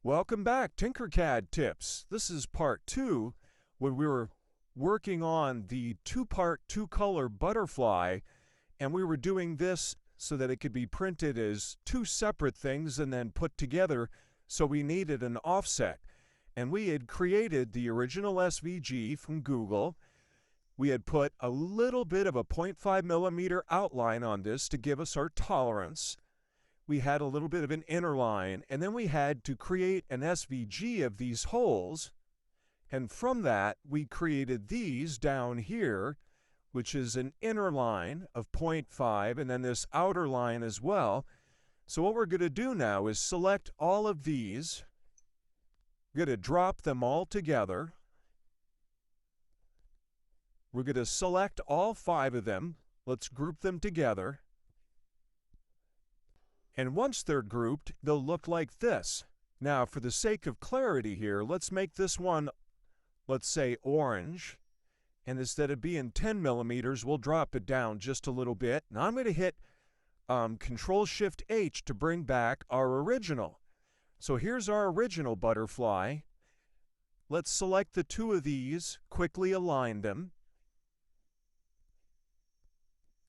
Welcome back, TinkerCAD Tips. This is part 2 when we were working on the two-part, two-color butterfly, and we were doing this so that it could be printed as two separate things and then put together, so we needed an offset. And we had created the original SVG from Google. We had put a little bit of a 0.5 millimeter outline on this to give us our tolerance. We had a little bit of an inner line, and then we had to create an SVG of these holes, and from that we created these down here, which is an inner line of 0.5 and then this outer line as well. So what we're going to do now is select all of these. We're going to drop them all together. We're going to select all 5 of them. Let's group them together. And once they're grouped, they'll look like this. Now, for the sake of clarity here, let's make this one, let's say, orange. And instead of being 10 millimeters, we'll drop it down just a little bit. Now I'm going to hit Control-Shift-H to bring back our original. So here's our original butterfly. Let's select the 2 of these, quickly align them.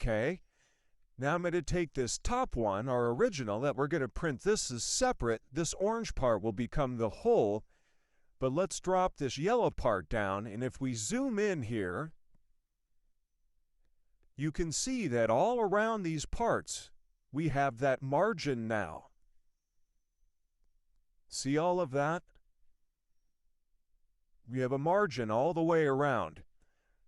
Okay. Now I'm going to take this top one, our original, that we're going to print this as separate. This orange part will become the whole, but let's drop this yellow part down, and if we zoom in here, you can see that all around these parts, we have that margin now. See all of that? We have a margin all the way around.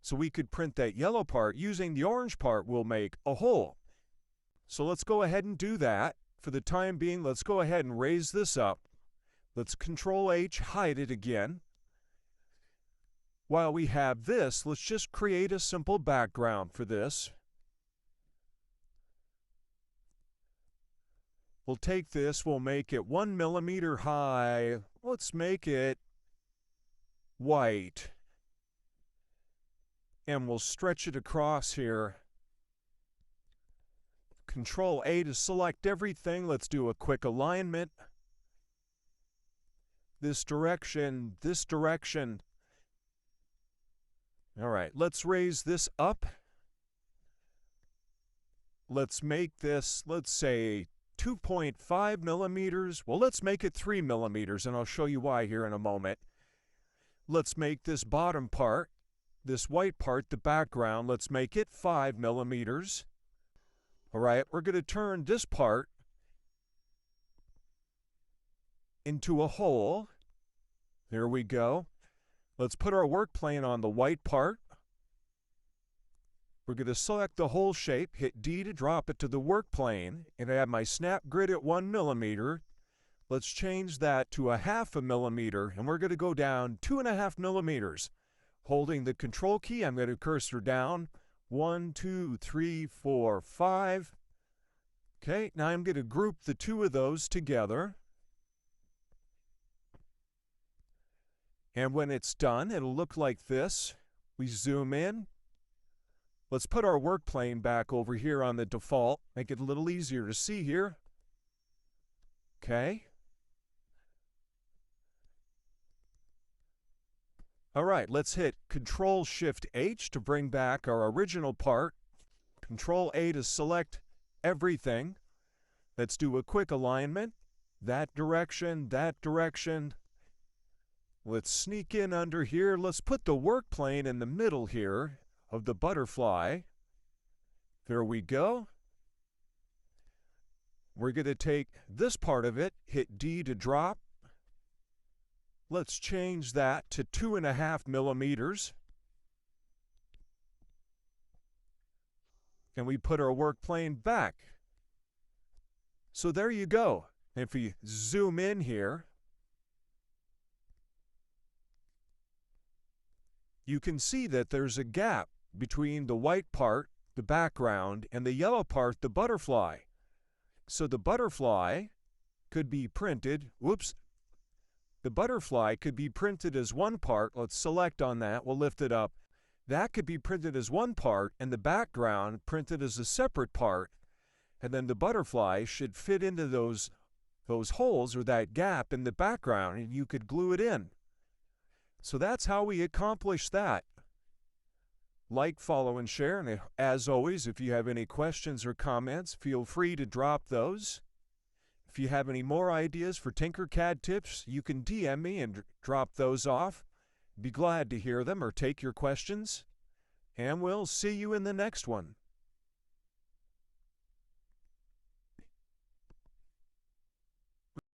So we could print that yellow part using the orange part will make a hole. So let's go ahead and do that. For the time being, let's go ahead and raise this up. Let's Control-H, hide it again. While we have this, let's just create a simple background for this. We'll take this, we'll make it 1 millimeter high. Let's make it white. And we'll stretch it across here. Control-A to select everything. Let's do a quick alignment. This direction, this direction. All right, let's raise this up. Let's make this, let's say, 2.5 millimeters. Well, let's make it 3 millimeters, and I'll show you why here in a moment. Let's make this bottom part, this white part, the background, let's make it 5 millimeters. All right, we're going to turn this part into a hole. There we go. Let's put our work plane on the white part. We're going to select the hole shape, hit D to drop it to the work plane, and I have my snap grid at 1 millimeter. Let's change that to 0.5 millimeter, and we're going to go down 2.5 millimeters. Holding the Control key, I'm going to cursor down. 1, 2, 3, 4, 5. Okay, now I'm going to group the 2 of those together. And when it's done, it'll look like this. We zoom in. Let's put our work plane back over here on the default. Make it a little easier to see here. Okay. All right, let's hit Control-Shift-H to bring back our original part. Control-A to select everything. Let's do a quick alignment. That direction, that direction. Let's sneak in under here. Let's put the work plane in the middle here of the butterfly. There we go. We're going to take this part of it, hit D to drop. Let's change that to 2.5 millimeters. And we put our work plane back. So there you go. If we zoom in here, you can see that there's a gap between the white part, the background, and the yellow part, the butterfly. So the butterfly could be printed, the butterfly could be printed as one part. Let's select on that. We'll lift it up. That could be printed as one part, and the background printed as a separate part. And then the butterfly should fit into those those holes or that gap in the background, and you could glue it in. So that's how we accomplish that. Like, follow, and share. And as always, if you have any questions or comments, feel free to drop those. If you have any more ideas for TinkerCAD tips, you can DM me and drop those off. Be glad to hear them or take your questions. And we'll see you in the next one.